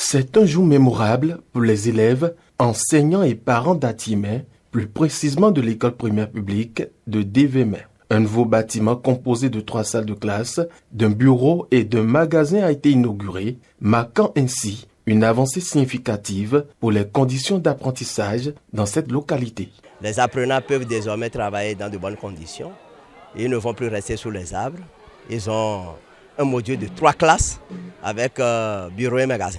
C'est un jour mémorable pour les élèves, enseignants et parents d'Atiémé, plus précisément de l'école primaire publique de Dévémé. Un nouveau bâtiment composé de 3 salles de classe, d'un bureau et d'un magasin a été inauguré, marquant ainsi une avancée significative pour les conditions d'apprentissage dans cette localité. Les apprenants peuvent désormais travailler dans de bonnes conditions. Ils ne vont plus rester sous les arbres. Ils ont un module de 3 classes avec bureau et magasin.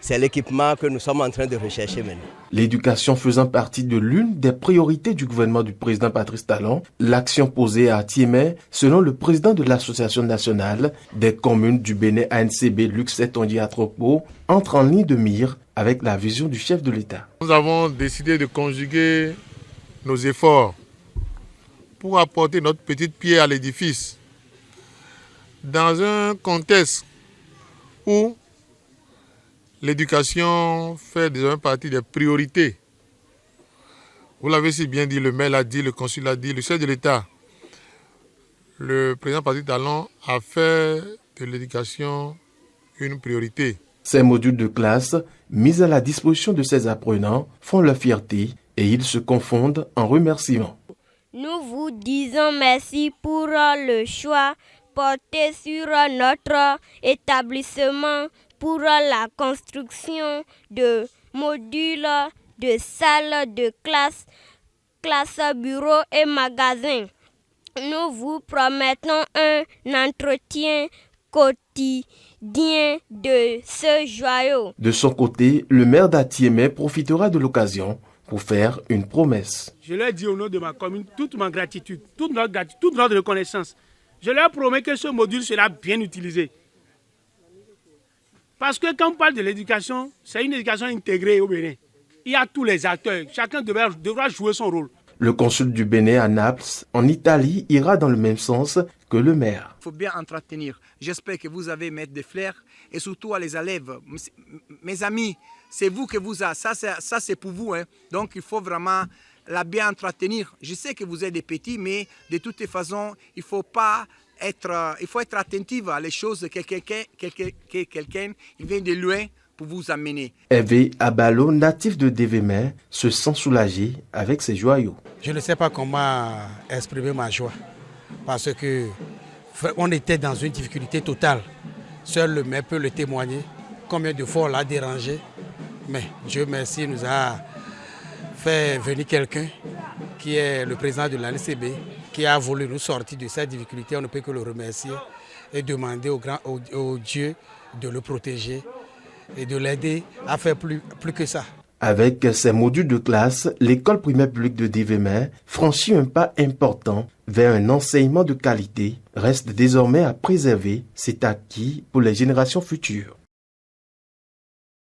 C'est l'équipement que nous sommes en train de rechercher maintenant. L'éducation faisant partie de l'une des priorités du gouvernement du président Patrice Talon, l'action posée à Atiémé, selon le président de l'Association nationale des communes du Bénin ANCB, Luc Setondier Atropo, entre en ligne de mire avec la vision du chef de l'État. Nous avons décidé de conjuguer nos efforts pour apporter notre petite pierre à l'édifice dans un contexte où l'éducation fait désormais partie des priorités. Vous l'avez si bien dit, le maire l'a dit, le consul l'a dit, le chef de l'État. Le président Patrice Talon a fait de l'éducation une priorité. Ces modules de classe, mis à la disposition de ces apprenants, font leur fierté et ils se confondent en remerciements. Nous vous disons merci pour le choix porté sur notre établissement pour la construction de modules, de salles de classe, bureaux et magasins. Nous vous promettons un entretien quotidien de ce joyau. De son côté, le maire d'Atiémé profitera de l'occasion pour faire une promesse. Je leur dis au nom de ma commune toute ma gratitude, toute notre reconnaissance. Je leur promets que ce module sera bien utilisé. Parce que quand on parle de l'éducation, c'est une éducation intégrée au Bénin. Il y a tous les acteurs, chacun devra jouer son rôle. Le consul du Bénin à Naples, en Italie, ira dans le même sens que le maire. Il faut bien entretenir. J'espère que vous avez mettre des fleurs et surtout à les élèves. Mes amis, c'est vous que vous avez. Ça c'est pour vous. Hein. Donc il faut vraiment la bien entretenir. Je sais que vous êtes des petits, mais de toutes les façons, il faut être attentif à les choses que quelqu'un il vient de loin pour vous amener. Hervé Abalo, natif de Dévémé, se sent soulagé avec ses joyaux. Je ne sais pas comment exprimer ma joie parce que on était dans une difficulté totale. Seul le maire peut le témoigner. Combien de fois on l'a dérangé, mais Dieu merci nous a fait venir quelqu'un qui est le président de l'ANCB, qui a voulu nous sortir de cette difficulté. On ne peut que le remercier et demander au Dieu de le protéger et de l'aider à faire plus que ça. Avec ses modules de classe, l'école primaire publique de Dévémé franchit un pas important vers un enseignement de qualité. Reste désormais à préserver cet acquis pour les générations futures.